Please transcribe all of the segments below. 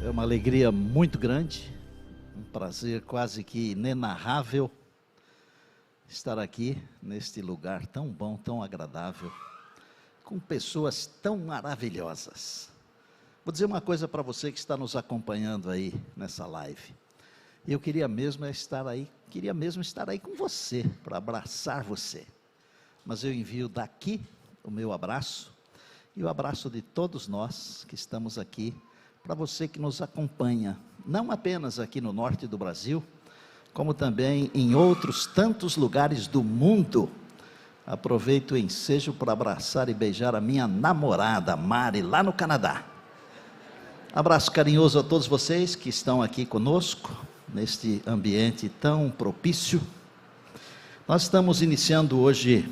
É uma alegria muito grande, um prazer quase que inenarrável estar aqui neste lugar tão bom, tão agradável, com pessoas tão maravilhosas. Vou dizer uma coisa para você que está nos acompanhando aí nessa live. Eu queria mesmo estar aí com você, para abraçar você. Mas eu envio daqui o meu abraço e o abraço de todos nós que estamos aqui, para você que nos acompanha, não apenas aqui no norte do Brasil, como também em outros tantos lugares do mundo. Aproveito o ensejo para abraçar e beijar a minha namorada, Mari, lá no Canadá. Abraço carinhoso a todos vocês que estão aqui conosco, neste ambiente tão propício. Nós estamos iniciando hoje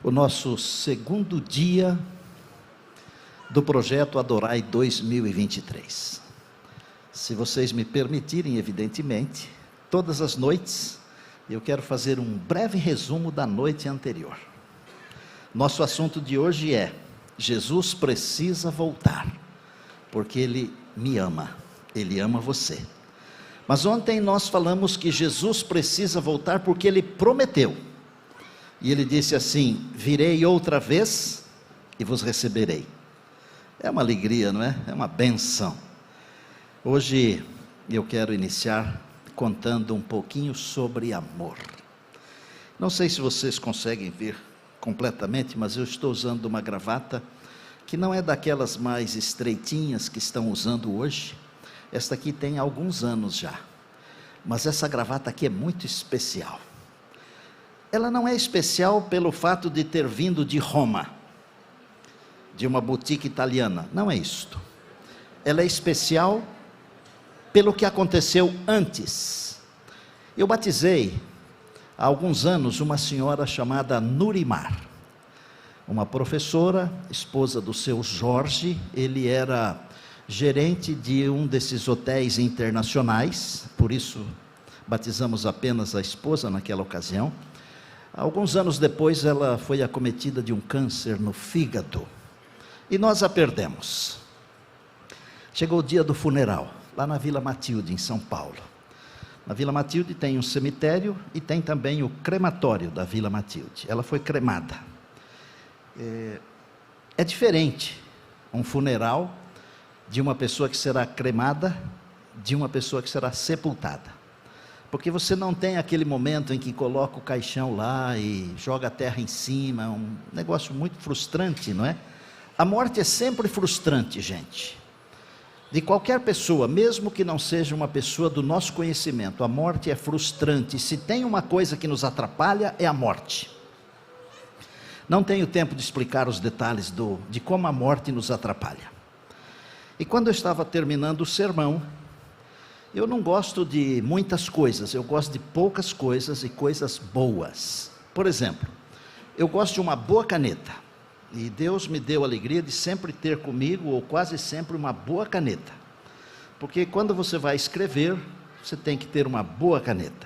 o nosso segundo dia do projeto Adorai 2023. Se vocês me permitirem, evidentemente, todas as noites, eu quero fazer um breve resumo da noite anterior. Nosso assunto de hoje é: Jesus precisa voltar, porque Ele me ama, Ele ama você. Mas ontem nós falamos que Jesus precisa voltar porque Ele prometeu. E Ele disse assim: virei outra vez e vos receberei. É uma alegria, não é? É uma bênção. Hoje eu quero iniciar contando um pouquinho sobre amor. Não sei se vocês conseguem ver completamente, mas eu estou usando uma gravata que não é daquelas mais estreitinhas que estão usando hoje. Esta aqui tem alguns anos já, mas essa gravata aqui é muito especial. Ela não é especial pelo fato de ter vindo de Roma, de uma boutique italiana, não é isto. Ela é especial pelo que aconteceu antes. Eu batizei há alguns anos uma senhora chamada Nurimar, uma professora, esposa do seu Jorge. Ele era gerente de um desses hotéis internacionais, por isso batizamos apenas a esposa naquela ocasião. Alguns anos depois ela foi acometida de um câncer no fígado, e nós a perdemos. Chegou o dia do funeral, lá na Vila Matilde, em São Paulo. Na Vila Matilde tem um cemitério e tem também o crematório da Vila Matilde. Ela foi cremada. É diferente um funeral de uma pessoa que será cremada, de uma pessoa que será sepultada. Porque você não tem aquele momento em que coloca o caixão lá e joga a terra em cima, é um negócio muito frustrante, não é? A morte é sempre frustrante, gente. De qualquer pessoa, mesmo que não seja uma pessoa do nosso conhecimento, a morte é frustrante. Se tem uma coisa que nos atrapalha, é a morte. Não tenho tempo de explicar os detalhes de como a morte nos atrapalha. E quando eu estava terminando o sermão, eu não gosto de muitas coisas, eu gosto de poucas coisas e coisas boas. Por exemplo, eu gosto de uma boa caneta. E Deus me deu a alegria de sempre ter comigo, ou quase sempre, uma boa caneta. Porque quando você vai escrever, você tem que ter uma boa caneta.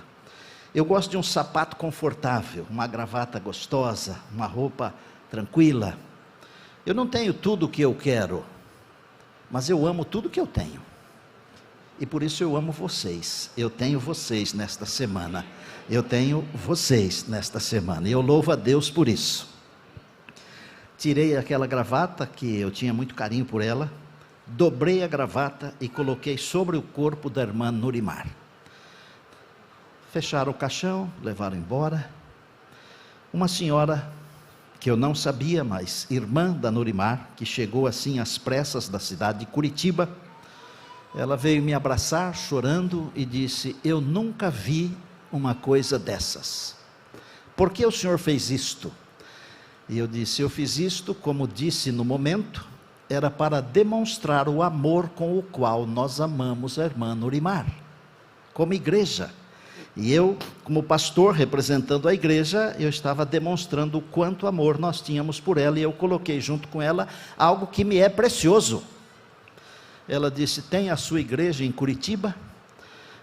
Eu gosto de um sapato confortável, uma gravata gostosa, uma roupa tranquila. Eu não tenho tudo o que eu quero, mas eu amo tudo que eu tenho. E por isso eu amo vocês. Eu tenho vocês nesta semana. Eu tenho vocês nesta semana. E eu louvo a Deus por isso. Tirei aquela gravata, que eu tinha muito carinho por ela, dobrei a gravata e coloquei sobre o corpo da irmã Nurimar. Fecharam o caixão, levaram embora. Uma senhora, que eu não sabia, mas irmã da Nurimar, que chegou assim às pressas da cidade de Curitiba, ela veio me abraçar chorando e disse: eu nunca vi uma coisa dessas. Por que o senhor fez isto? E eu disse: eu fiz isto, como disse no momento, era para demonstrar o amor com o qual nós amamos a irmã Nurimar, como igreja. E eu, como pastor, representando a igreja, eu estava demonstrando o quanto amor nós tínhamos por ela, e eu coloquei junto com ela algo que me é precioso. Ela disse: tem a sua igreja em Curitiba?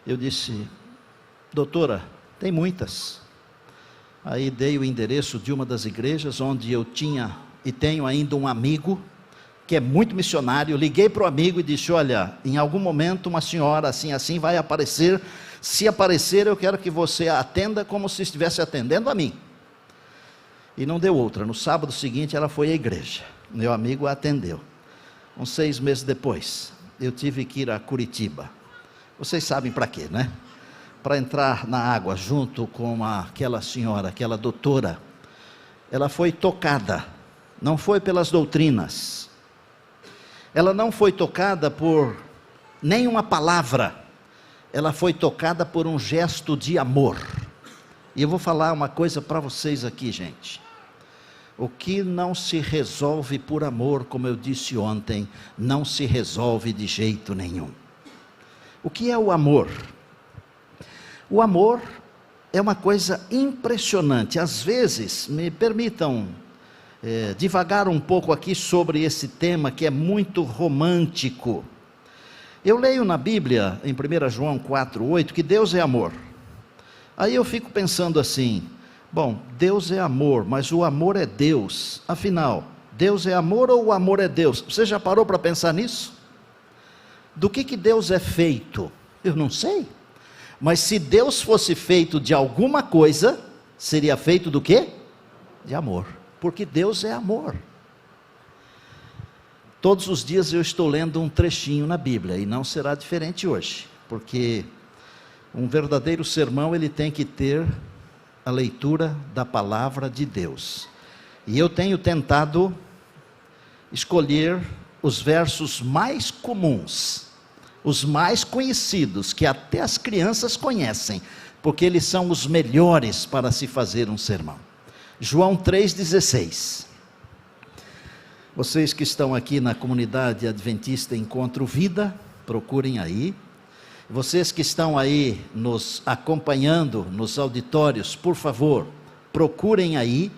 Eu disse: doutora, tem muitas. Aí dei o endereço de uma das igrejas onde eu tinha e tenho ainda um amigo que é muito missionário, liguei para o amigo e disse: olha, em algum momento uma senhora assim assim vai aparecer, se aparecer eu quero que você a atenda como se estivesse atendendo a mim. E não deu outra, no sábado seguinte ela foi à igreja, meu amigo a atendeu. Uns 6 meses depois, eu tive que ir a Curitiba, vocês sabem para quê, né? Para entrar na água junto com aquela senhora, aquela doutora. Ela foi tocada, não foi pelas doutrinas, ela não foi tocada por nenhuma palavra, ela foi tocada por um gesto de amor. E eu vou falar uma coisa para vocês aqui, gente. O que não se resolve por amor, como eu disse ontem, não se resolve de jeito nenhum. O que é o amor? O amor é uma coisa impressionante. Às vezes, me permitam divagar um pouco aqui sobre esse tema que é muito romântico. Eu leio na Bíblia, em 1 João 4,8, que Deus é amor. Aí eu fico pensando assim, bom, Deus é amor, mas o amor é Deus. Afinal, Deus é amor ou o amor é Deus? Você já parou para pensar nisso? Do que Deus é feito? Eu não sei. Mas se Deus fosse feito de alguma coisa, seria feito do quê? De amor. Porque Deus é amor. Todos os dias eu estou lendo um trechinho na Bíblia, e não será diferente hoje. Porque um verdadeiro sermão, ele tem que ter a leitura da palavra de Deus. E eu tenho tentado escolher os versos mais comuns, os mais conhecidos, que até as crianças conhecem, porque eles são os melhores para se fazer um sermão. João 3,16. Vocês que estão aqui na comunidade adventista Encontro Vida, procurem aí. Vocês que estão aí nos acompanhando nos auditórios, por favor, procurem aí,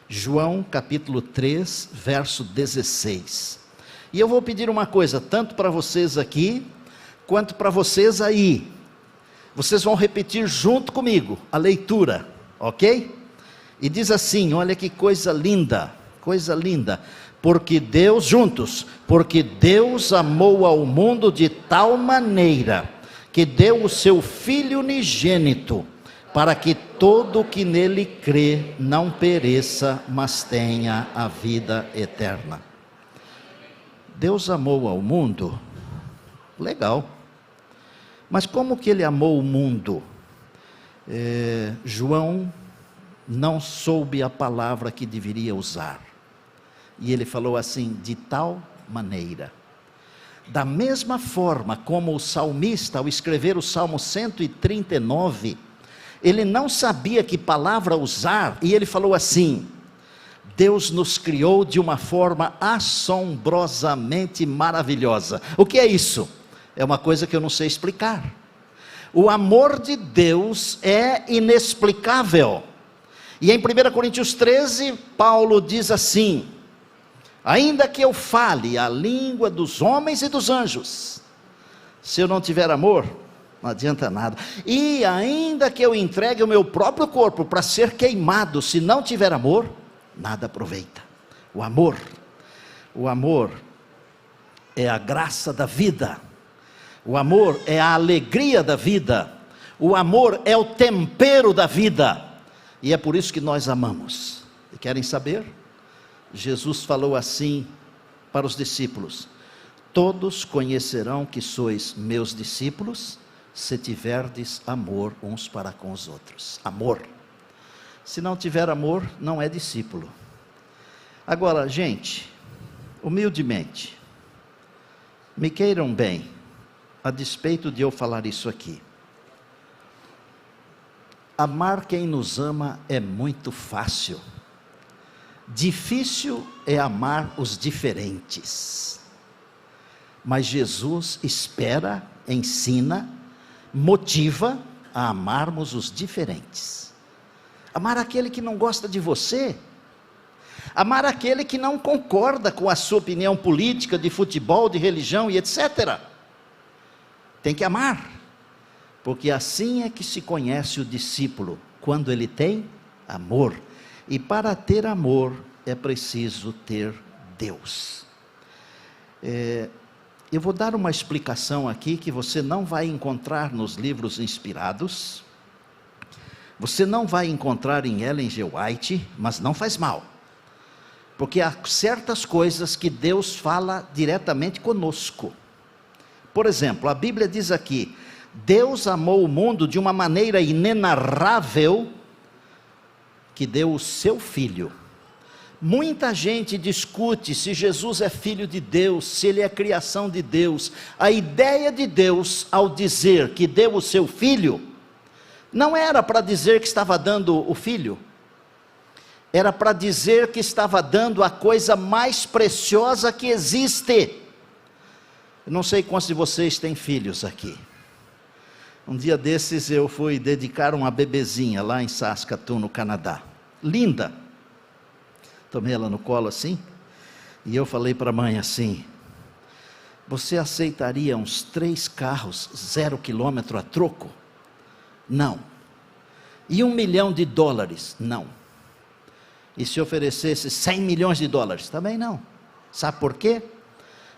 João capítulo 3, verso 16. E eu vou pedir uma coisa, tanto para vocês aqui, quanto para vocês aí. Vocês vão repetir junto comigo a leitura, ok? E diz assim, olha que coisa linda, coisa linda. Porque Deus, juntos, porque Deus amou ao mundo de tal maneira, que deu o seu Filho unigênito, para que todo que nele crê não pereça, mas tenha a vida eterna. Deus amou ao mundo, legal, mas como que ele amou o mundo? João não soube a palavra que deveria usar, e ele falou assim, de tal maneira. Da mesma forma como o salmista, ao escrever o Salmo 139, ele não sabia que palavra usar, e ele falou assim, Deus nos criou de uma forma assombrosamente maravilhosa. O que é isso? É uma coisa que eu não sei explicar. O amor de Deus é inexplicável. E em 1 Coríntios 13, Paulo diz assim, ainda que eu fale a língua dos homens e dos anjos, se eu não tiver amor, não adianta nada. E ainda que eu entregue o meu próprio corpo para ser queimado, se não tiver amor, nada aproveita. O amor é a graça da vida. O amor é a alegria da vida. O amor é o tempero da vida. E é por isso que nós amamos. E querem saber? Jesus falou assim para os discípulos, todos conhecerão que sois meus discípulos, se tiverdes amor uns para com os outros. Amor. Se não tiver amor, não é discípulo. Agora, gente, humildemente, me queiram bem, a despeito de eu falar isso aqui. Amar quem nos ama é muito fácil. Difícil é amar os diferentes. Mas Jesus espera, ensina, motiva a amarmos os diferentes. Amar aquele que não gosta de você. Amar aquele que não concorda com a sua opinião política, de futebol, de religião e etc. Tem que amar. Porque assim é que se conhece o discípulo, quando ele tem amor. E para ter amor é preciso ter Deus. Eu vou dar uma explicação aqui que você não vai encontrar nos livros inspirados, você não vai encontrar em Ellen G. White, mas não faz mal, porque há certas coisas que Deus fala diretamente conosco. Por exemplo, a Bíblia diz aqui: Deus amou o mundo de uma maneira inenarrável, que deu o seu Filho. Muita gente discute se Jesus é Filho de Deus, se Ele é criação de Deus. A ideia de Deus, ao dizer que deu o seu Filho, não era para dizer que estava dando o Filho, era para dizer que estava dando a coisa mais preciosa que existe. Eu não sei quantos de vocês têm filhos aqui. Um dia desses eu fui dedicar uma bebezinha lá em Saskatoon, no Canadá. Linda. Tomei ela no colo assim, e eu falei para a mãe assim: você aceitaria uns 3 carros, 0 quilômetro a troco? Não. E $1 milhão? Não. E se oferecesse 100 milhões de dólares? Também não. Sabe por quê?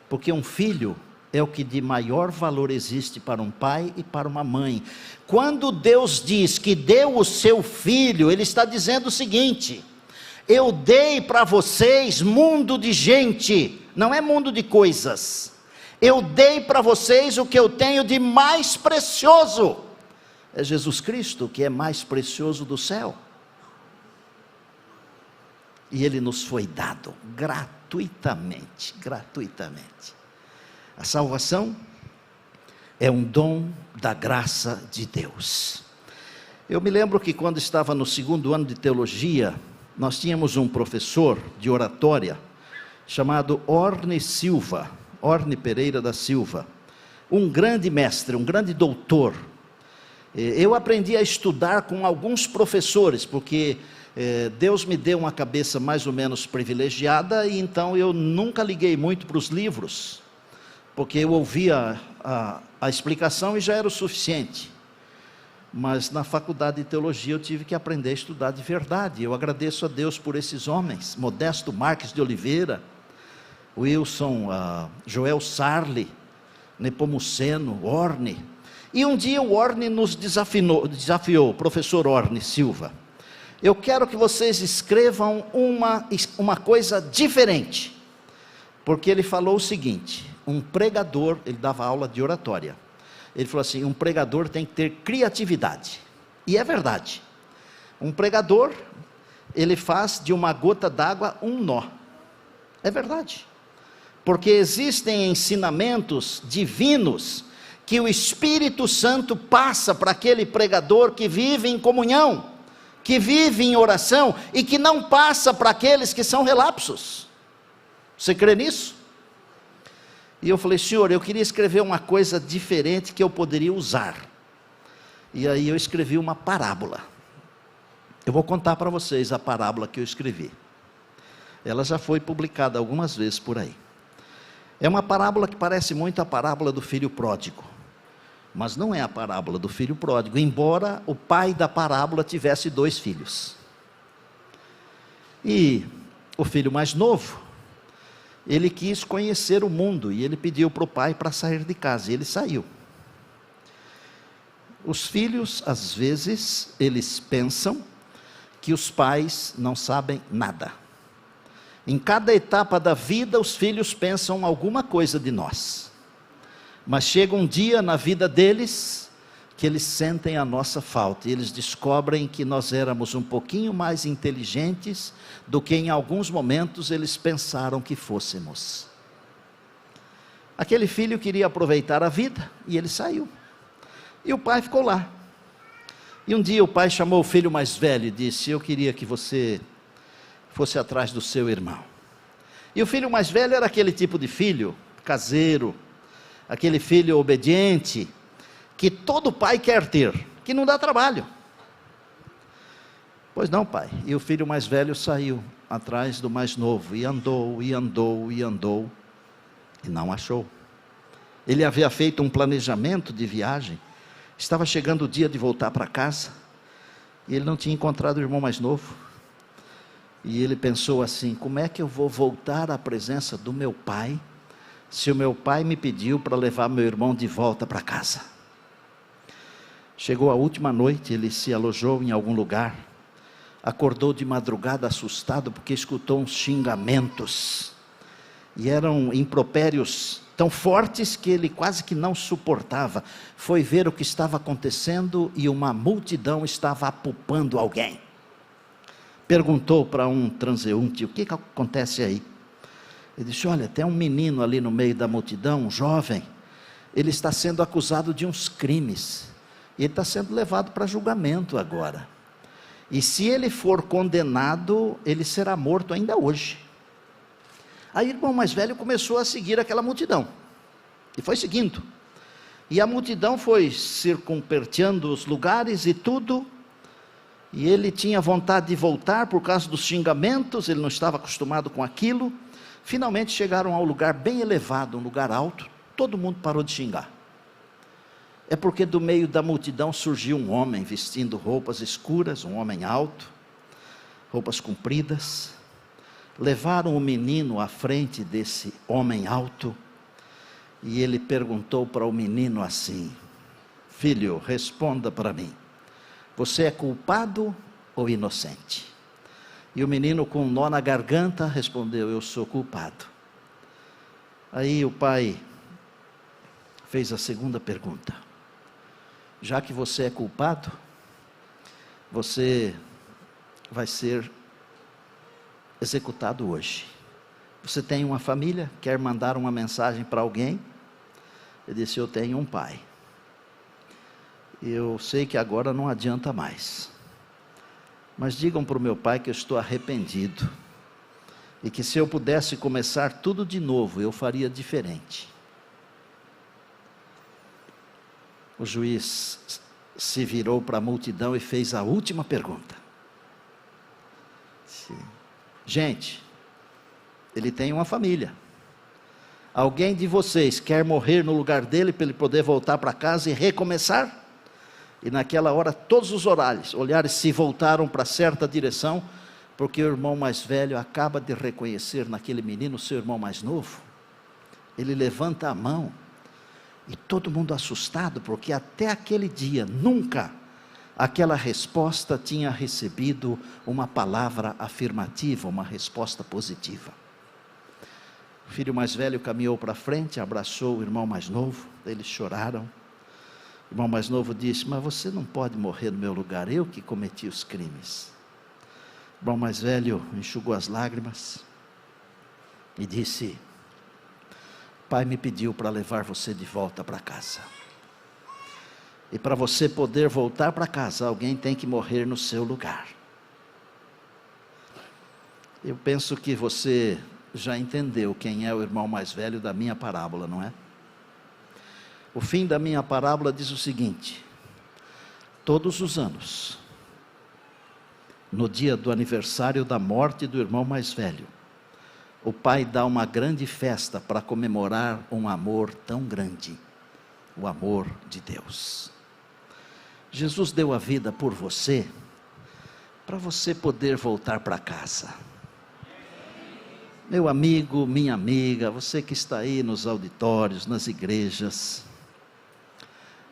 Porque um filho é o que de maior valor existe para um pai e para uma mãe. Quando Deus diz que deu o seu Filho, Ele está dizendo o seguinte: eu dei para vocês mundo de gente, não é mundo de coisas. Eu dei para vocês o que eu tenho de mais precioso. É Jesus Cristo, que é mais precioso do céu. E Ele nos foi dado gratuitamente, gratuitamente. A salvação é um dom da graça de Deus. Eu me lembro que quando estava no 2º ano de teologia, nós tínhamos um professor de oratória, chamado Orne Silva, Orne Pereira da Silva, um grande mestre, um grande doutor. Eu aprendi a estudar com alguns professores, porque Deus me deu uma cabeça mais ou menos privilegiada, e então eu nunca liguei muito para os livros, porque eu ouvia a explicação e já era o suficiente. Mas na faculdade de teologia eu tive que aprender a estudar de verdade. Eu agradeço a Deus por esses homens: Modesto Marques de Oliveira, Wilson, Joel Sarli, Nepomuceno, Orne. E um dia o Orne nos desafiou, professor Orne Silva: eu quero que vocês escrevam uma coisa diferente. Porque ele falou o seguinte: um pregador, ele dava aula de oratória, ele falou assim: um pregador tem que ter criatividade. E é verdade. Um pregador, ele faz de uma gota d'água um nó. É verdade. Porque existem ensinamentos divinos que o Espírito Santo passa para aquele pregador que vive em comunhão, que vive em oração, e que não passa para aqueles que são relapsos. Você crê nisso? E eu falei: senhor, eu queria escrever uma coisa diferente que eu poderia usar. E aí eu escrevi uma parábola. Eu vou contar para vocês a parábola que eu escrevi. Ela já foi publicada algumas vezes por aí. É uma parábola que parece muito a parábola do filho pródigo, mas não é a parábola do filho pródigo, embora o pai da parábola tivesse 2 filhos. E o filho mais novo, ele quis conhecer o mundo, e ele pediu para o pai para sair de casa, e ele saiu. Os filhos, às vezes, eles pensam que os pais não sabem nada. Em cada etapa da vida, os filhos pensam alguma coisa de nós. Mas chega um dia na vida deles, que eles sentem a nossa falta, e eles descobrem que nós éramos um pouquinho mais inteligentes do que em alguns momentos eles pensaram que fôssemos. Aquele filho queria aproveitar a vida, e ele saiu. E o pai ficou lá. E um dia o pai chamou o filho mais velho e disse: eu queria que você fosse atrás do seu irmão. E o filho mais velho era aquele tipo de filho caseiro, aquele filho obediente, que todo pai quer ter, que não dá trabalho. Pois não, pai. E o filho mais velho saiu atrás do mais novo, e andou, e andou, e andou, e não achou. Ele havia feito um planejamento de viagem, estava chegando o dia de voltar para casa, e ele não tinha encontrado o irmão mais novo. E ele pensou assim: como é que eu vou voltar à presença do meu pai, se o meu pai me pediu para levar meu irmão de volta para casa. Chegou a última noite, ele se alojou em algum lugar, acordou de madrugada assustado porque escutou uns xingamentos, e eram impropérios tão fortes que ele quase que não suportava. Foi ver o que estava acontecendo e uma multidão estava apupando alguém. Perguntou para um transeunte: o que acontece aí? Ele disse: olha, tem um menino ali no meio da multidão, um jovem, ele está sendo acusado de uns crimes, e ele está sendo levado para julgamento agora, e se ele for condenado, ele será morto ainda hoje. Aí o irmão mais velho começou a seguir aquela multidão, e foi seguindo, e a multidão foi circunperteando os lugares e tudo, e ele tinha vontade de voltar por causa dos xingamentos, ele não estava acostumado com aquilo. Finalmente chegaram a um lugar bem elevado, um lugar alto, todo mundo parou de xingar. É porque do meio da multidão surgiu um homem vestindo roupas escuras, um homem alto, roupas compridas. Levaram o menino à frente desse homem alto, e ele perguntou para o menino assim: filho, responda para mim, você é culpado ou inocente? E o menino, com um nó na garganta, respondeu: eu sou culpado. Aí o pai fez a segunda pergunta: já que você é culpado, você vai ser executado hoje. Você tem uma família? Quer mandar uma mensagem para alguém? Ele disse: eu tenho um pai. Eu sei que agora não adianta mais, mas digam para o meu pai que eu estou arrependido, e que se eu pudesse começar tudo de novo, eu faria diferente. O juiz se virou para a multidão e fez a última pergunta. Gente, ele tem uma família. Alguém de vocês quer morrer no lugar dele para ele poder voltar para casa e recomeçar? E naquela hora todos os olhares se voltaram para certa direção, porque o irmão mais velho acaba de reconhecer naquele menino o seu irmão mais novo. Ele levanta a mão, e todo mundo assustado, porque até aquele dia nunca aquela resposta tinha recebido uma palavra afirmativa, uma resposta positiva. O filho mais velho caminhou para frente, abraçou o irmão mais novo, eles choraram. O irmão mais novo disse: mas você não pode morrer no meu lugar, eu que cometi os crimes. O irmão mais velho enxugou as lágrimas e disse: pai me pediu para levar você de volta para casa. E para você poder voltar para casa, alguém tem que morrer no seu lugar. Eu penso que você já entendeu quem é o irmão mais velho da minha parábola, não é? O fim da minha parábola diz o seguinte: todos os anos, no dia do aniversário da morte do irmão mais velho, o pai dá uma grande festa para comemorar um amor tão grande, o amor de Deus. Jesus deu a vida por você, para você poder voltar para casa. Meu amigo, minha amiga, você que está aí nos auditórios, nas igrejas,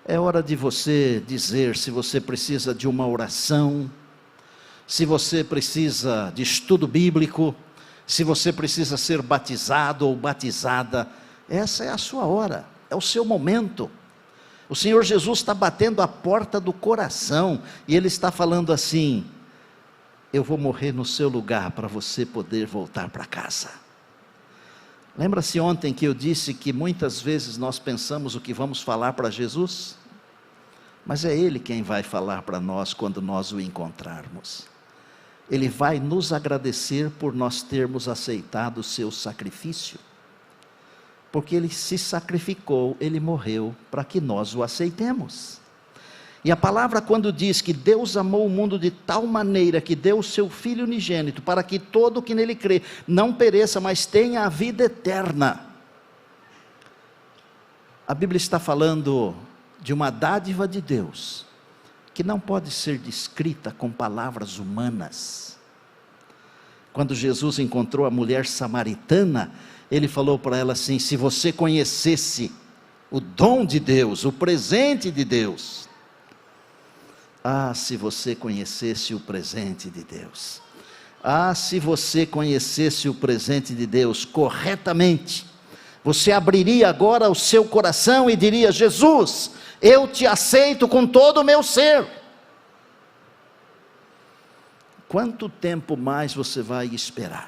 é hora de você dizer se você precisa de uma oração, se você precisa de estudo bíblico, se você precisa ser batizado ou batizada. Essa é a sua hora, é o seu momento. O Senhor Jesus está batendo a porta do coração, e Ele está falando assim: eu vou morrer no seu lugar, para você poder voltar para casa. Lembra-se ontem que eu disse que muitas vezes nós pensamos o que vamos falar para Jesus? Mas é Ele quem vai falar para nós quando nós o encontrarmos. Ele vai nos agradecer por nós termos aceitado o seu sacrifício, porque Ele se sacrificou, Ele morreu para que nós o aceitemos. E a palavra, quando diz que Deus amou o mundo de tal maneira que deu o seu Filho unigênito, para que todo o que nele crê não pereça, mas tenha a vida eterna. A Bíblia está falando de uma dádiva de Deus, que não pode ser descrita com palavras humanas. Quando Jesus encontrou a mulher samaritana, Ele falou para ela assim: se você conhecesse o dom de Deus, o presente de Deus. Ah, se você conhecesse o presente de Deus. Ah, se você conhecesse o presente de Deus corretamente, você abriria agora o seu coração e diria: Jesus, eu te aceito com todo o meu ser. Quanto tempo mais você vai esperar?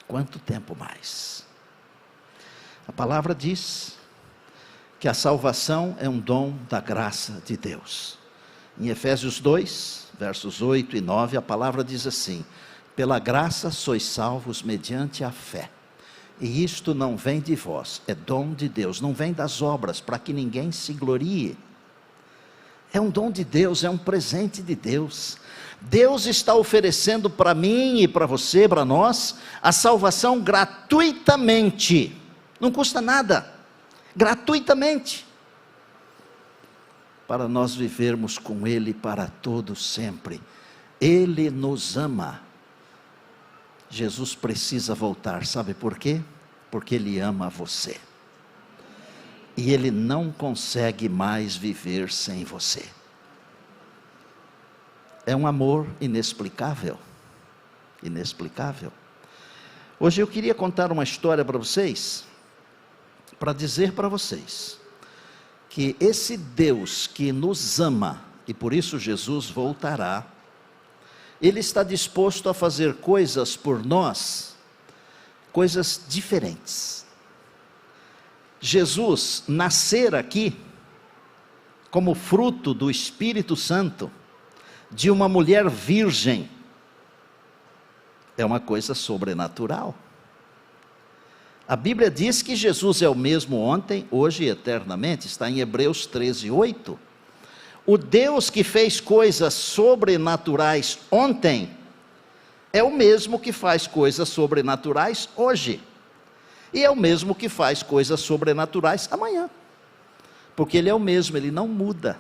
Quanto tempo mais? A palavra diz que a salvação é um dom da graça de Deus. Em Efésios 2, versos 8 e 9, a palavra diz assim: pela graça sois salvos mediante a fé. E isto não vem de vós, é dom de Deus, não vem das obras, para que ninguém se glorie. É um dom de Deus, é um presente de Deus. Deus está oferecendo para mim e para você, para nós, a salvação gratuitamente. Não custa nada, gratuitamente. Para nós vivermos com Ele para todo sempre. Ele nos ama. Jesus precisa voltar, sabe por quê? Porque Ele ama você. E Ele não consegue mais viver sem você. É um amor inexplicável. Inexplicável. Hoje eu queria contar uma história para vocês, para dizer para vocês, que esse Deus que nos ama, e por isso Jesus voltará, Ele está disposto a fazer coisas por nós, coisas diferentes. Jesus nascer aqui, como fruto do Espírito Santo, de uma mulher virgem, é uma coisa sobrenatural. A Bíblia diz que Jesus é o mesmo ontem, hoje e eternamente, está em Hebreus 13, 8. O Deus que fez coisas sobrenaturais ontem, é o mesmo que faz coisas sobrenaturais hoje. E é o mesmo que faz coisas sobrenaturais amanhã. Porque Ele é o mesmo, Ele não muda.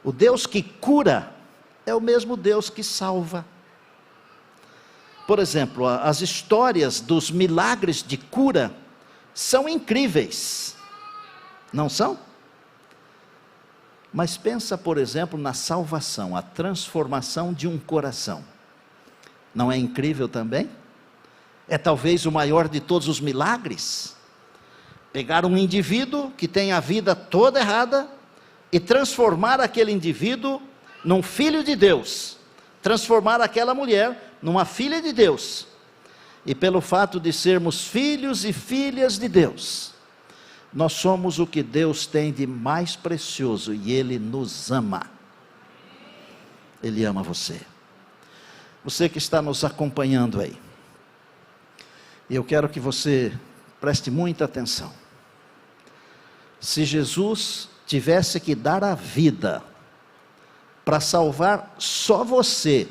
O Deus que cura, é o mesmo Deus que salva. Por exemplo, as histórias dos milagres de cura, são incríveis. Não são? Mas pensa, por exemplo, na salvação, a transformação de um coração. Não é incrível também? É talvez o maior de todos os milagres. Pegar um indivíduo que tem a vida toda errada e transformar aquele indivíduo num filho de Deus. Transformar aquela mulher numa filha de Deus. E pelo fato de sermos filhos e filhas de Deus, nós somos o que Deus tem de mais precioso, e Ele nos ama. Ele ama você. Você que está nos acompanhando aí, eu quero que você preste muita atenção. Se Jesus tivesse que dar a vida para salvar só você,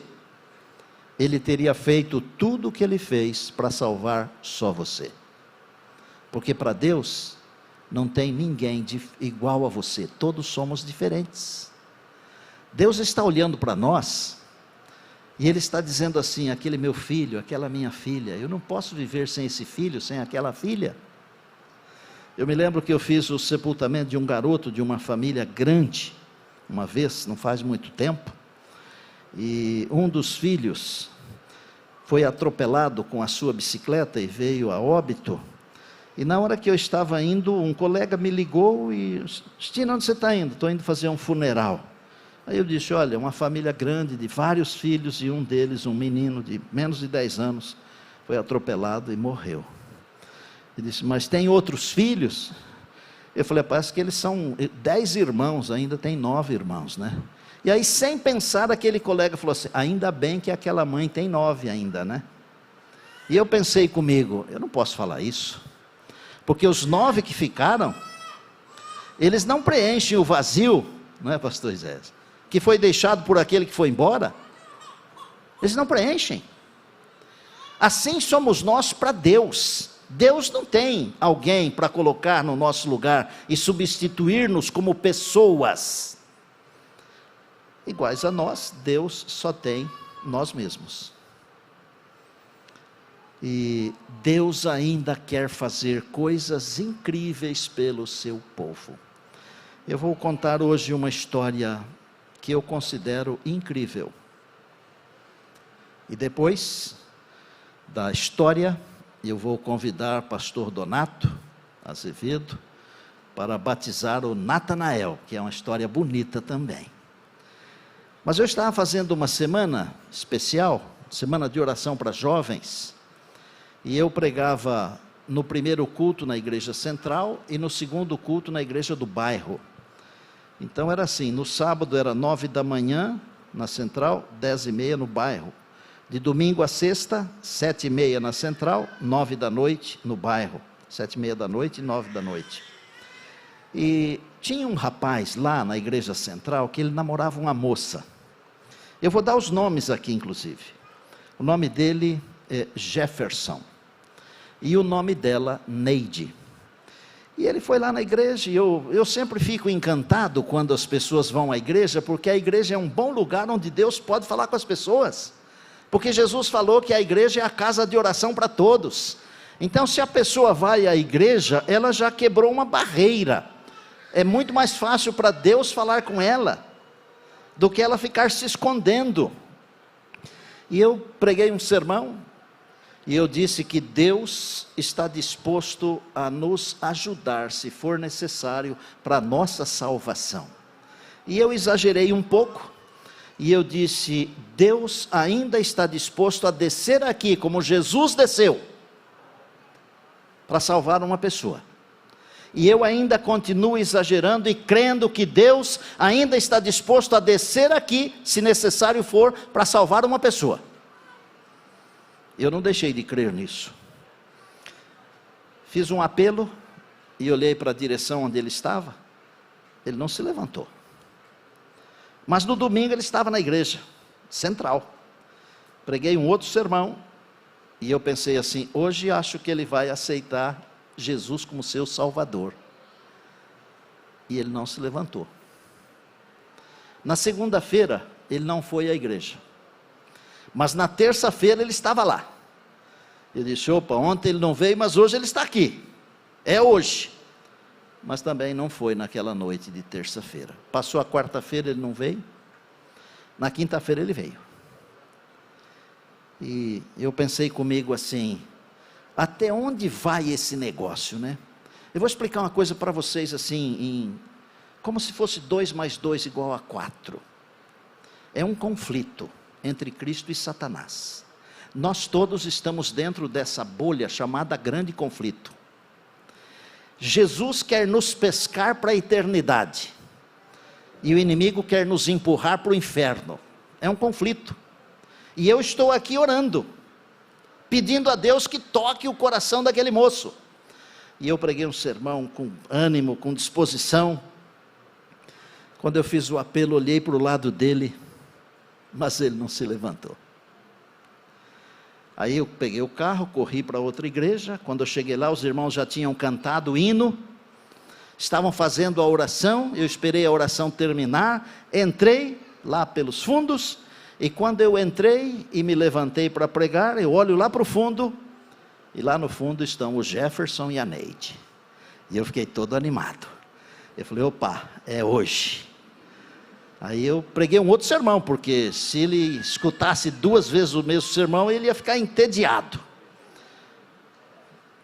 Ele teria feito tudo o que Ele fez para salvar só você. Porque para Deus não tem ninguém igual a você, todos somos diferentes. Deus está olhando para nós, e Ele está dizendo assim: aquele meu filho, aquela minha filha, eu não posso viver sem esse filho, sem aquela filha. Eu me lembro que eu fiz o sepultamento de um garoto de uma família grande, uma vez, não faz muito tempo, e um dos filhos foi atropelado com a sua bicicleta e veio a óbito. E na hora que eu estava indo, um colega me ligou e: Cristina, onde você está indo? Estou indo fazer um funeral. Aí eu disse: olha, uma família grande, de vários filhos, e um deles, um menino de menos de 10 anos, foi atropelado e morreu. Ele disse: mas tem outros filhos? Eu falei: parece que eles são 10 irmãos, ainda tem 9 irmãos, né? E aí, sem pensar, aquele colega falou assim: ainda bem que aquela mãe tem 9 ainda, né? E eu pensei comigo: eu não posso falar isso, porque os 9 que ficaram, eles não preenchem o vazio, não é, pastor Isés, que foi deixado por aquele que foi embora. Eles não preenchem. Assim somos nós para Deus. Deus não tem alguém para colocar no nosso lugar e substituir-nos como pessoas iguais a nós. Deus só tem nós mesmos. E Deus ainda quer fazer coisas incríveis pelo seu povo. Eu vou contar hoje uma história que eu considero incrível. E depois da história, eu vou convidar pastor Donato Azevedo para batizar o Natanael, que é uma história bonita também. Mas eu estava fazendo uma semana especial, semana de oração para jovens, e eu pregava no primeiro culto na igreja central e no segundo culto na igreja do bairro. Então era assim, no sábado era 9 da manhã na central, 10h30 no bairro. De domingo a sexta, 7h30 na central, 9 da noite no bairro. 7h30 da noite e 9 da noite. E tinha um rapaz lá na igreja central que ele namorava uma moça. Eu vou dar os nomes aqui inclusive. O nome dele é Jefferson. E o nome dela, Neide. E ele foi lá na igreja, e eu sempre fico encantado quando as pessoas vão à igreja, porque a igreja é um bom lugar onde Deus pode falar com as pessoas. Porque Jesus falou que a igreja é a casa de oração para todos. Então, se a pessoa vai à igreja, ela já quebrou uma barreira. É muito mais fácil para Deus falar com ela, do que ela ficar se escondendo. E eu preguei um sermão, e eu disse que Deus está disposto a nos ajudar, se for necessário, para a nossa salvação. E eu exagerei um pouco, e eu disse, Deus ainda está disposto a descer aqui, como Jesus desceu, para salvar uma pessoa. E eu ainda continuo exagerando e crendo que Deus ainda está disposto a descer aqui, se necessário for, para salvar uma pessoa. Eu não deixei de crer nisso. Fiz um apelo e olhei para a direção onde ele estava. Ele não se levantou. Mas no domingo ele estava na igreja central. Preguei um outro sermão e eu pensei assim, hoje acho que ele vai aceitar Jesus como seu Salvador. E ele não se levantou. Na segunda-feira ele não foi à igreja. Mas na terça-feira ele estava lá. Eu disse, opa, ontem ele não veio, mas hoje ele está aqui. É hoje. Mas também não foi naquela noite de terça-feira. Passou a quarta-feira, ele não veio. Na quinta-feira ele veio. E eu pensei comigo assim, até onde vai esse negócio, né? Eu vou explicar uma coisa para vocês assim, como se fosse 2 mais 2 igual a 4. É um conflito entre Cristo e Satanás. Nós todos estamos dentro dessa bolha chamada grande conflito. Jesus quer nos pescar para a eternidade, e o inimigo quer nos empurrar para o inferno. É um conflito, e eu estou aqui orando, pedindo a Deus que toque o coração daquele moço. E eu preguei um sermão com ânimo, com disposição. Quando eu fiz o apelo, olhei para o lado dele, mas ele não se levantou. Aí eu peguei o carro, corri para outra igreja. Quando eu cheguei lá, os irmãos já tinham cantado o hino, estavam fazendo a oração. Eu esperei a oração terminar, entrei lá pelos fundos, e quando eu entrei e me levantei para pregar, eu olho lá para o fundo, e lá no fundo estão o Jefferson e a Neide. E eu fiquei todo animado. Eu falei, opa, é hoje. Aí eu preguei um outro sermão, porque se ele escutasse 2 vezes o mesmo sermão, ele ia ficar entediado.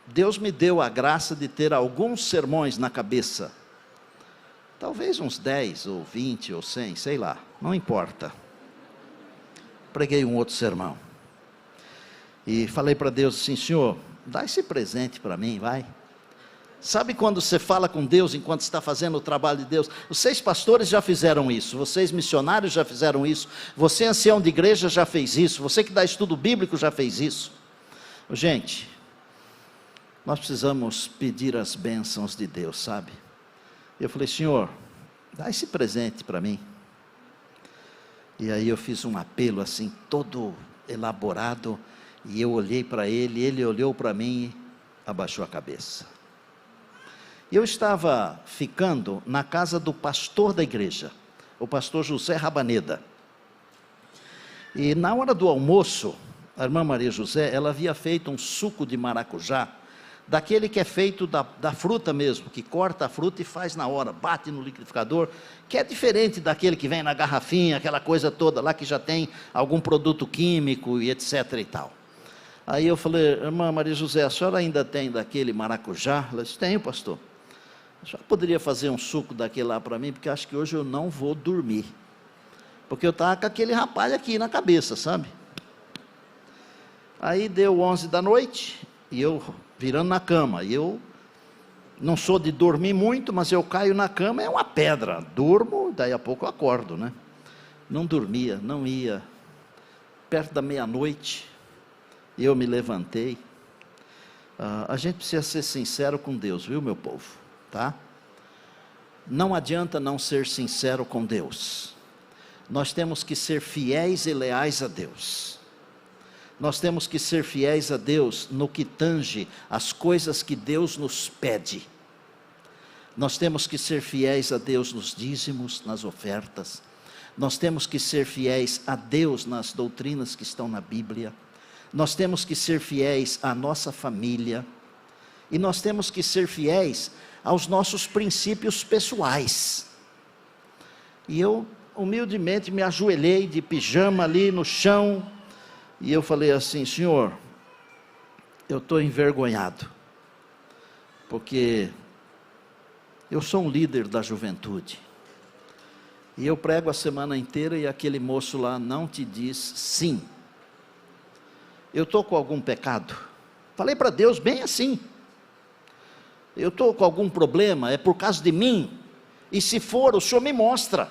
Deus me deu a graça de ter alguns sermões na cabeça. Talvez uns 10, ou 20, ou 100, sei lá, não importa. Preguei um outro sermão. E falei para Deus assim, Senhor, dá esse presente para mim, vai. Sabe quando você fala com Deus enquanto está fazendo o trabalho de Deus? Vocês pastores já fizeram isso, vocês missionários já fizeram isso, você ancião de igreja já fez isso, você que dá estudo bíblico já fez isso. Gente, nós precisamos pedir as bênçãos de Deus, sabe? Eu falei, Senhor, dá esse presente para mim. E aí eu fiz um apelo assim, todo elaborado, e eu olhei para ele, ele olhou para mim, abaixou a cabeça. Eu estava ficando na casa do pastor da igreja, o pastor José Rabaneda. E na hora do almoço, a irmã Maria José, ela havia feito um suco de maracujá, daquele que é feito da fruta mesmo, que corta a fruta e faz na hora, bate no liquidificador, que é diferente daquele que vem na garrafinha, aquela coisa toda lá que já tem algum produto químico e etc e tal. Aí eu falei, irmã Maria José, a senhora ainda tem daquele maracujá? Ela disse, tenho, pastor. A senhora poderia fazer um suco daquele lá para mim, porque acho que hoje eu não vou dormir. Porque eu estava com aquele rapaz aqui na cabeça, sabe? Aí deu 11 da noite, e eu virando na cama, e eu não sou de dormir muito, mas eu caio na cama, é uma pedra, durmo, daí a pouco eu acordo, né? Não dormia, não ia, perto da meia-noite, eu me levantei. A gente precisa ser sincero com Deus, viu, meu povo, tá? Não adianta não ser sincero com Deus, nós temos que ser fiéis e leais a Deus. Nós temos que ser fiéis a Deus no que tange as coisas que Deus nos pede. Nós temos que ser fiéis a Deus nos dízimos, nas ofertas. Nós temos que ser fiéis a Deus nas doutrinas que estão na Bíblia. Nós temos que ser fiéis à nossa família. E nós temos que ser fiéis aos nossos princípios pessoais. E eu, humildemente, me ajoelhei de pijama ali no chão, e eu falei assim, Senhor, eu estou envergonhado, porque eu sou um líder da juventude, e eu prego a semana inteira e aquele moço lá não te diz sim. Eu estou com algum pecado? Falei para Deus bem assim, eu estou com algum problema, é por causa de mim, e se for, o Senhor me mostra,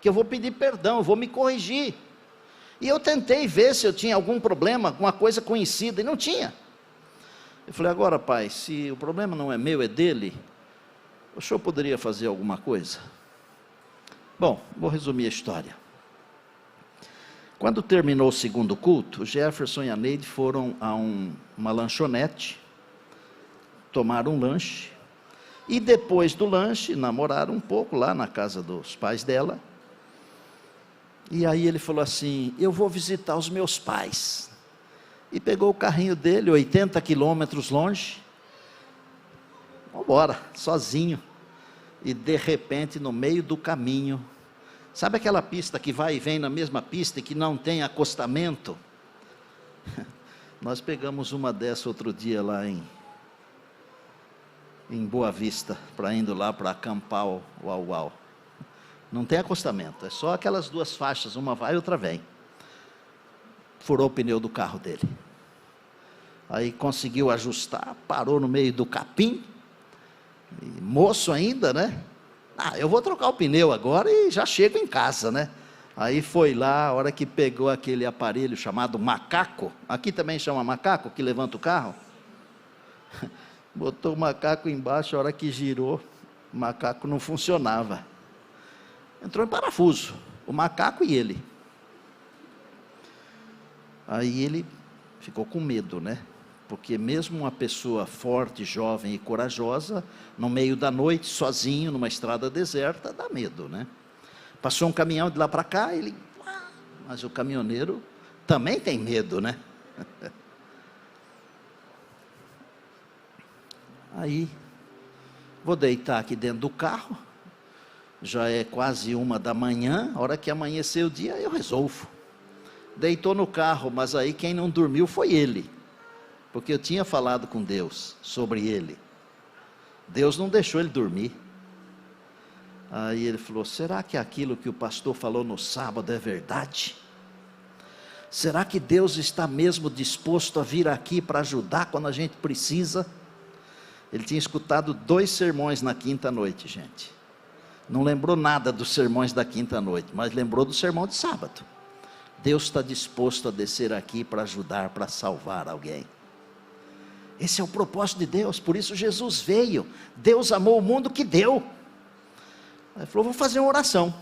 que eu vou pedir perdão, eu vou me corrigir. E eu tentei ver se eu tinha algum problema, alguma coisa conhecida, e não tinha. Eu falei, agora pai, se o problema não é meu, é dele, o senhor poderia fazer alguma coisa? Bom, vou resumir a história. Quando terminou o segundo culto, o Jefferson e a Neide foram a uma lanchonete, tomaram um lanche, e depois do lanche, namoraram um pouco lá na casa dos pais dela. E aí ele falou assim, eu vou visitar os meus pais. E pegou o carrinho dele, 80 quilômetros longe. Vamos embora, sozinho. E de repente, no meio do caminho, sabe aquela pista que vai e vem na mesma pista e que não tem acostamento? Nós pegamos uma dessa outro dia lá em Boa Vista, para indo lá para acampar o Uau. Não tem acostamento, é só aquelas duas faixas, uma vai e outra vem. Furou o pneu do carro dele. Aí conseguiu ajustar, parou no meio do capim, e moço ainda, né? Eu vou trocar o pneu agora e já chego em casa, né? Aí foi lá, a hora que pegou aquele aparelho chamado macaco, aqui também chama macaco, que levanta o carro. Botou o macaco embaixo, a hora que girou, o macaco não funcionava. Entrou em parafuso, o macaco e ele. Aí ele ficou com medo, né? Porque mesmo uma pessoa forte, jovem e corajosa, no meio da noite, sozinho, numa estrada deserta, dá medo, né? Passou um caminhão de lá para cá, ele... Mas o caminhoneiro também tem medo, né? Aí, vou deitar aqui dentro do carro, já é quase 1 da manhã, a hora que amanhecer o dia, eu resolvo. Deitou no carro, mas aí quem não dormiu foi ele, porque eu tinha falado com Deus sobre ele. Deus não deixou ele dormir. Aí ele falou, será que aquilo que o pastor falou no sábado é verdade? Será que Deus está mesmo disposto a vir aqui para ajudar quando a gente precisa? Ele tinha escutado 2 sermões na quinta noite, gente. Não lembrou nada dos sermões da quinta noite, mas lembrou do sermão de sábado. Deus está disposto a descer aqui para ajudar, para salvar alguém. Esse é o propósito de Deus, por isso Jesus veio. Deus amou o mundo que deu. Ele falou, vou fazer uma oração.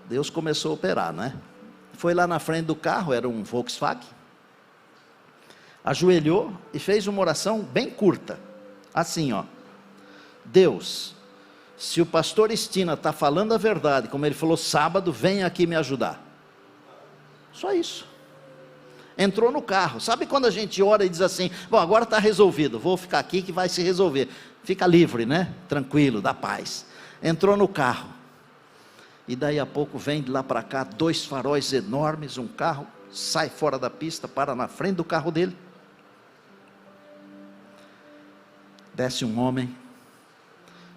Deus começou a operar, né? Foi lá na frente do carro, era um Volkswagen. Ajoelhou e fez uma oração bem curta. Assim, ó. Deus, se o pastor Estina está falando a verdade, como ele falou sábado, vem aqui me ajudar. Só isso. entrou no carro. Sabe quando a gente ora e diz assim, bom, agora está resolvido, vou ficar aqui que vai se resolver. Fica livre, né? Tranquilo, dá paz. Entrou no carro. E daí a pouco vem de lá para cá 2 faróis enormes, um carro sai fora da pista, para na frente do carro dele. Desce um homem,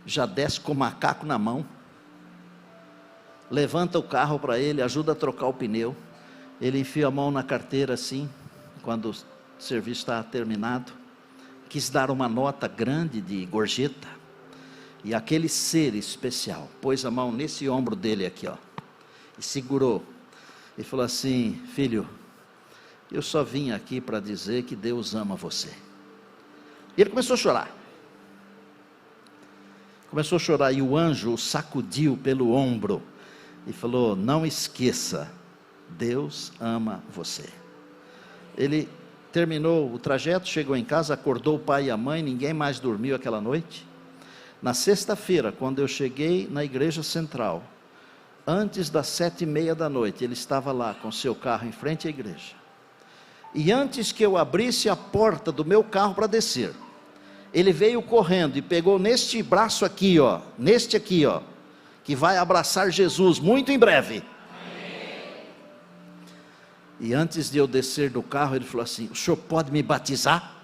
já desce com o macaco na mão, levanta o carro para ele, ajuda a trocar o pneu. Ele enfia a mão na carteira assim, quando o serviço está terminado, quis dar uma nota grande de gorjeta, e aquele ser especial pôs a mão nesse ombro dele aqui, ó, e segurou, e falou assim, filho, eu só vim aqui para dizer que Deus ama você. E ele começou a chorar, e o anjo o sacudiu pelo ombro, e falou, não esqueça, Deus ama você. Ele terminou o trajeto, chegou em casa, acordou o pai e a mãe, ninguém mais dormiu aquela noite. Na sexta-feira, quando eu cheguei na igreja central, antes das 7:30 da noite, ele estava lá com seu carro em frente à igreja. E antes que eu abrisse a porta do meu carro para descer, ele veio correndo e pegou neste braço aqui, ó, neste aqui, ó, que vai abraçar Jesus muito em breve. Amém. E antes de eu descer do carro, ele falou assim, o senhor pode me batizar?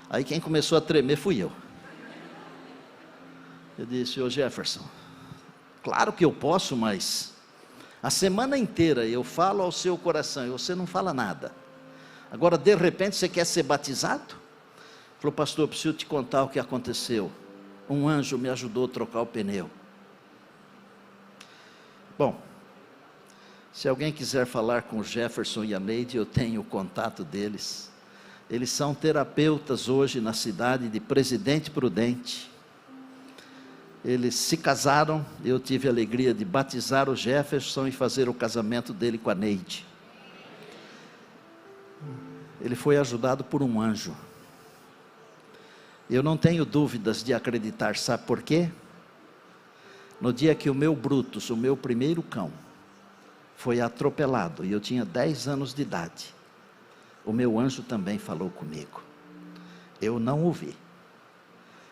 Aí quem começou a tremer fui eu. Eu disse, ô Jefferson, claro que eu posso, mas a semana inteira eu falo ao seu coração e você não fala nada. Agora de repente você quer ser batizado? Ele falou, pastor, eu preciso te contar o que aconteceu. Um anjo me ajudou a trocar o pneu. Bom, se alguém quiser falar com o Jefferson e a Neide, eu tenho o contato deles. Eles são terapeutas hoje na cidade de Presidente Prudente. Eles se casaram, eu tive a alegria de batizar o Jefferson e fazer o casamento dele com a Neide. Ele foi ajudado por um anjo. Eu não tenho dúvidas de acreditar, sabe por quê? No dia que o meu Brutus, o meu primeiro cão, foi atropelado, e eu tinha 10 anos de idade, o meu anjo também falou comigo. Eu não ouvi,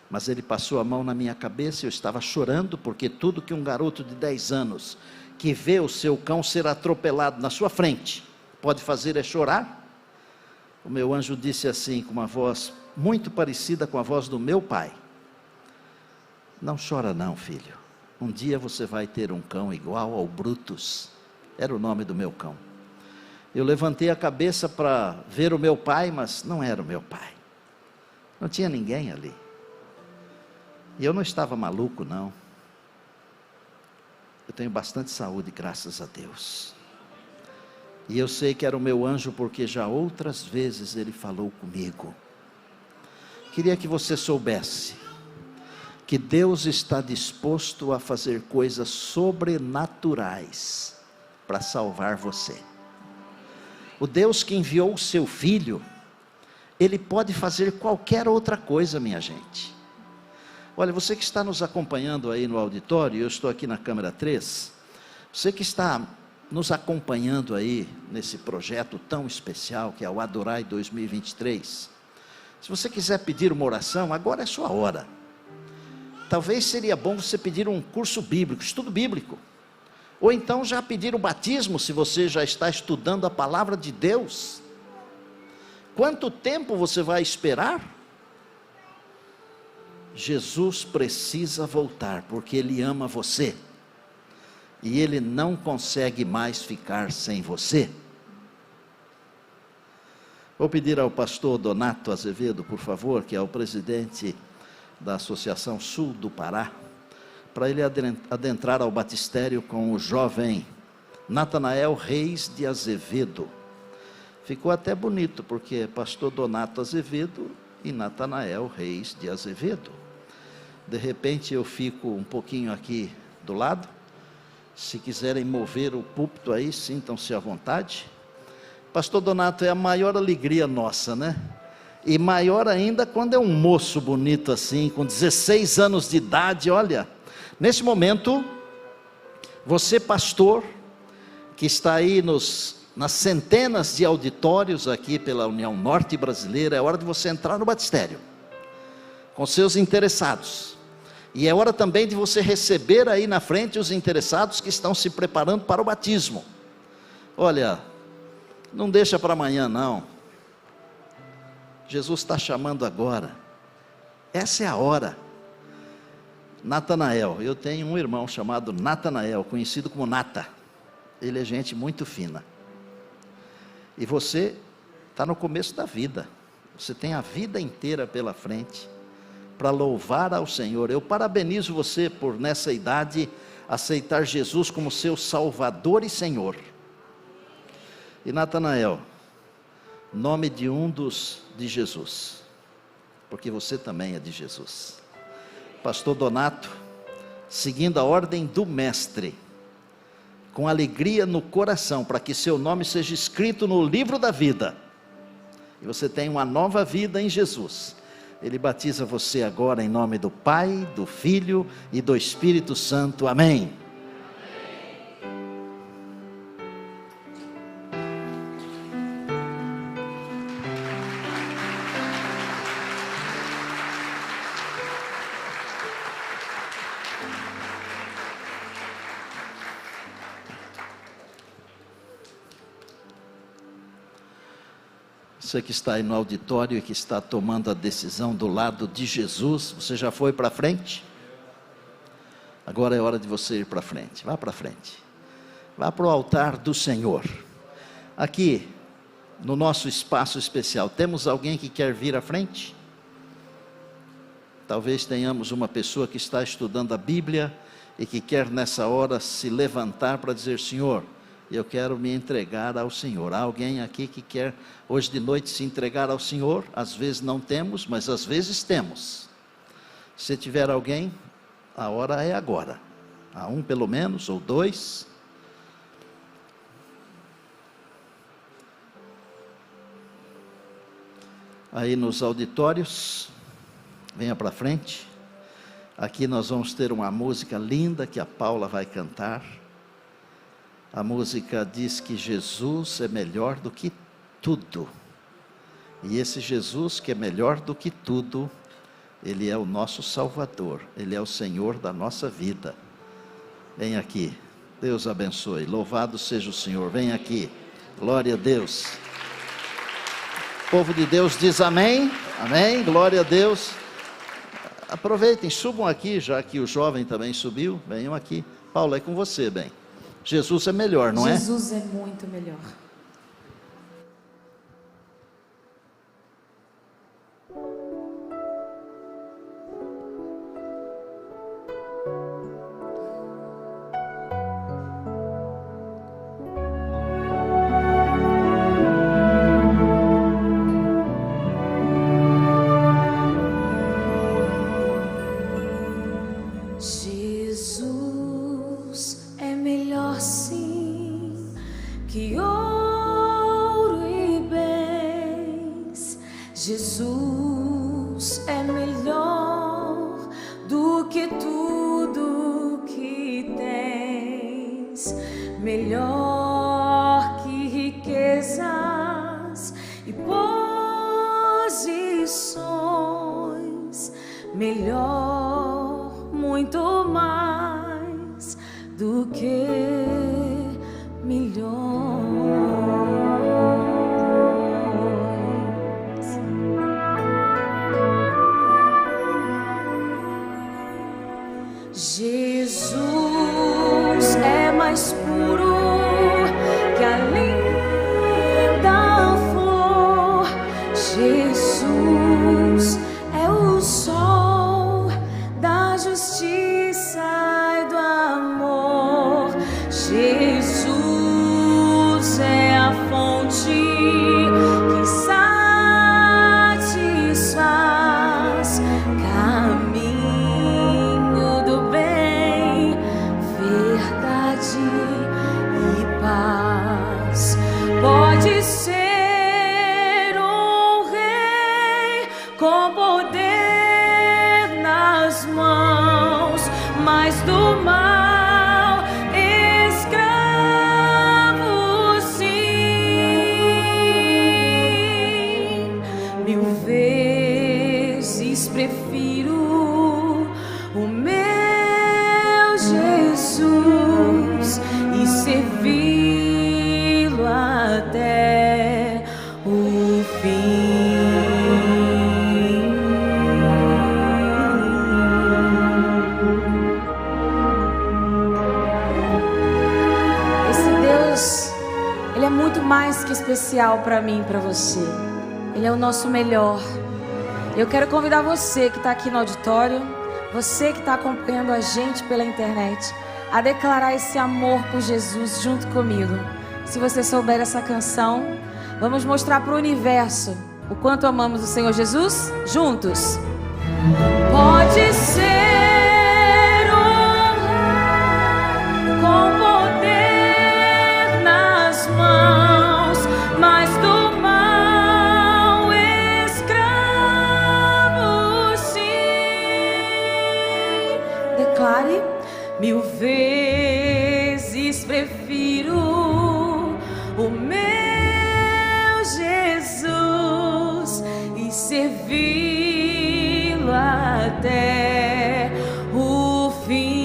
mas ele passou a mão na minha cabeça, eu estava chorando, porque tudo que um garoto de 10 anos, que vê o seu cão ser atropelado na sua frente, pode fazer é chorar. O meu anjo disse assim, com uma voz muito parecida com a voz do meu pai, não chora não, filho, um dia você vai ter um cão igual ao Brutus, era o nome do meu cão. Eu levantei a cabeça para ver o meu pai, mas não era o meu pai, não tinha ninguém ali, e eu não estava maluco não, eu tenho bastante saúde, graças a Deus, e eu sei que era o meu anjo, porque já outras vezes ele falou comigo. Queria que você soubesse que Deus está disposto a fazer coisas sobrenaturais para salvar você. O Deus que enviou o seu filho, Ele pode fazer qualquer outra coisa, minha gente. Olha, você que está nos acompanhando aí no auditório, eu estou aqui na câmera 3, você que está nos acompanhando aí nesse projeto tão especial que é o Adorai 2023, se você quiser pedir uma oração, agora é sua hora. Talvez seria bom você pedir um curso bíblico, estudo bíblico. Ou então já pedir o batismo, se você já está estudando a palavra de Deus. Quanto tempo você vai esperar? Jesus precisa voltar, porque Ele ama você. E Ele não consegue mais ficar sem você. Vou pedir ao pastor Donato Azevedo, por favor, que é o presidente da Associação Sul do Pará, para ele adentrar ao batistério com o jovem Natanael Reis de Azevedo. Ficou até bonito, porque é pastor Donato Azevedo e Natanael Reis de Azevedo. De repente eu fico um pouquinho aqui do lado, se quiserem mover o púlpito aí, sintam-se à vontade. Pastor Donato, é a maior alegria nossa, né? E maior ainda quando é um moço bonito assim, com 16 anos de idade, olha. Nesse momento, você pastor, que está aí nos nas centenas de auditórios aqui pela União Norte Brasileira, é hora de você entrar no batistério, com seus interessados. E é hora também de você receber aí na frente os interessados que estão se preparando para o batismo. Olha, não deixa para amanhã não. Jesus está chamando agora. Essa é a hora. Natanael, eu tenho um irmão chamado Natanael, conhecido como Nata. Ele é gente muito fina. E você está no começo da vida. Você tem a vida inteira pela frente para louvar ao Senhor. Eu parabenizo você por, nessa idade, aceitar Jesus como seu Salvador e Senhor. E Natanael, nome de um dos de Jesus, porque você também é de Jesus. Pastor Donato, seguindo a ordem do mestre, com alegria no coração, para que seu nome seja escrito no livro da vida, e você tenha uma nova vida em Jesus. Ele batiza você agora em nome do Pai, do Filho e do Espírito Santo. Amém. Você que está aí no auditório e que está tomando a decisão do lado de Jesus, você já foi para frente? Agora é hora de você ir para frente. Vá para frente. Vá para o altar do Senhor. Aqui, no nosso espaço especial, temos alguém que quer vir à frente? Talvez tenhamos uma pessoa que está estudando a Bíblia e que quer nessa hora se levantar para dizer: Senhor, eu quero me entregar ao Senhor. Há alguém aqui que quer hoje de noite se entregar ao Senhor? Às vezes não temos, mas às vezes temos. Se tiver alguém, a hora é agora. Há um pelo menos, ou dois. Aí nos auditórios, venha para frente. Aqui nós vamos ter uma música linda que a Paula vai cantar. A música diz que Jesus é melhor do que tudo. E esse Jesus que é melhor do que tudo, Ele é o nosso Salvador. Ele é o Senhor da nossa vida. Vem aqui. Deus abençoe. Louvado seja o Senhor. Vem aqui. Glória a Deus. O povo de Deus diz amém. Amém. Glória a Deus. Aproveitem, subam aqui, já que o jovem também subiu. Venham aqui. Paulo, é com você, bem. Jesus é melhor, não é? Jesus é muito melhor. Jesus é melhor sim que ouro e bens. Jesus é melhor do que tudo que tens, melhor que riquezas e posições, melhor, muito mais do que milhões. Jesus é mais puro que a linda flor. Jesus é o sol da justiça e do amor. Jesus é a fonte que satisfaz, caminho do bem, verdade e paz. Pode ser um rei com poder nas mãos, mas do mal escravo sim. prefiro o meu Jesus e servi-lo até o fim. Esse Deus, Ele é muito mais que especial para mim e para você. Ele é o nosso melhor. Eu quero convidar você que está aqui no auditório, você que está acompanhando a gente pela internet, a declarar esse amor por Jesus junto comigo. Se você souber essa canção, vamos mostrar para o universo o quanto amamos o Senhor Jesus juntos. Pode ser um rei com poder nas mãos, mas do mal escravo, sim. Declare: 1000 vezes prefiro o meu Jesus e servi-lo até o fim,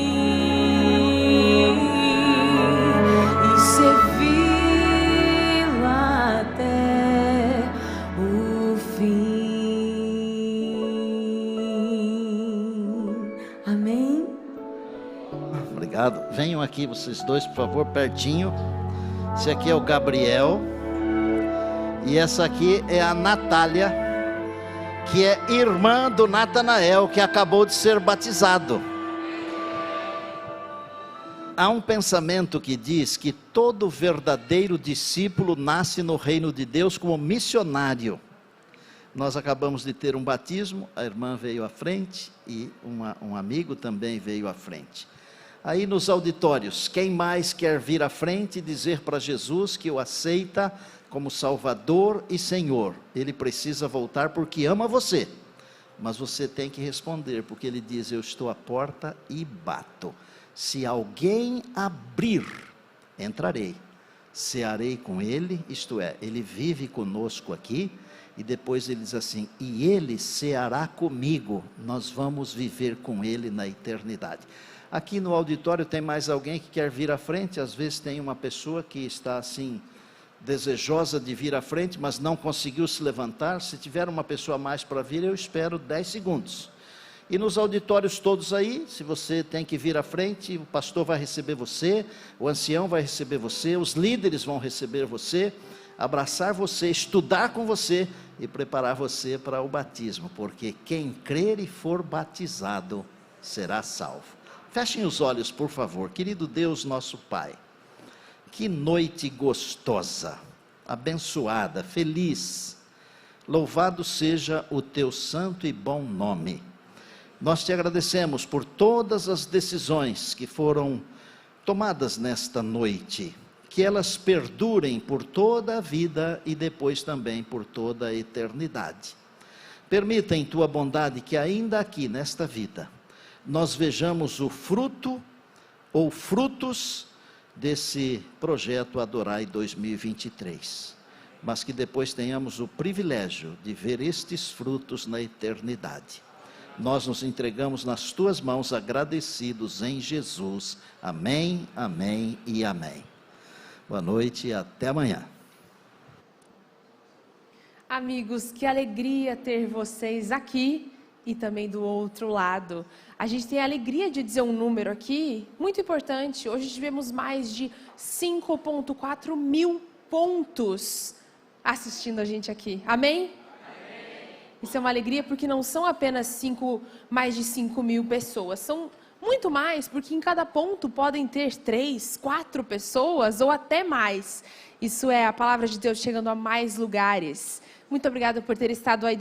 e servi-lo até o fim. Amém? Obrigado. Venham aqui vocês dois, por favor, pertinho. Esse aqui é o Gabriel e essa aqui é a Natália, que é irmã do Natanael, que acabou de ser batizado. Há um pensamento que diz que todo verdadeiro discípulo nasce no reino de Deus como missionário. Nós acabamos de ter um batismo, a irmã veio à frente e um amigo também veio à frente. Aí nos auditórios, quem mais quer vir à frente e dizer para Jesus que o aceita como Salvador e Senhor? Ele precisa voltar porque ama você, mas você tem que responder, porque ele diz: eu estou à porta e bato. Se alguém abrir, entrarei, cearei com ele, isto é, ele vive conosco aqui, e depois ele diz assim: e ele ceará comigo, nós vamos viver com ele na eternidade. Aqui no auditório tem mais alguém que quer vir à frente? Às vezes tem uma pessoa que está assim, desejosa de vir à frente, mas não conseguiu se levantar. Se tiver uma pessoa a mais para vir, eu espero 10 segundos. E nos auditórios todos aí, se você tem que vir à frente, o pastor vai receber você, o ancião vai receber você, os líderes vão receber você, abraçar você, estudar com você e preparar você para o batismo, porque quem crer e for batizado será salvo. Fechem os olhos, por favor. Querido Deus, nosso Pai, que noite gostosa, abençoada, feliz. Louvado seja o teu santo e bom nome. Nós te agradecemos por todas as decisões que foram tomadas nesta noite, que elas perdurem por toda a vida e depois também por toda a eternidade. Permita em tua bondade que ainda aqui nesta vida, nós vejamos o fruto ou frutos desse projeto Adorai 2023, mas que depois tenhamos o privilégio de ver estes frutos na eternidade. Nós nos entregamos nas tuas mãos agradecidos em Jesus. Amém, amém e amém. Boa noite e até amanhã. Amigos, que alegria ter vocês aqui e também do outro lado. A gente tem a alegria de dizer um número aqui muito importante. Hoje tivemos mais de 5.4 mil pontos assistindo a gente aqui. Amém? Isso é uma alegria porque não são apenas mais de 5 mil pessoas, são muito mais, porque em cada ponto podem ter 3, 4 pessoas ou até mais. Isso é a palavra de Deus chegando a mais lugares. Muito obrigada por ter estado aí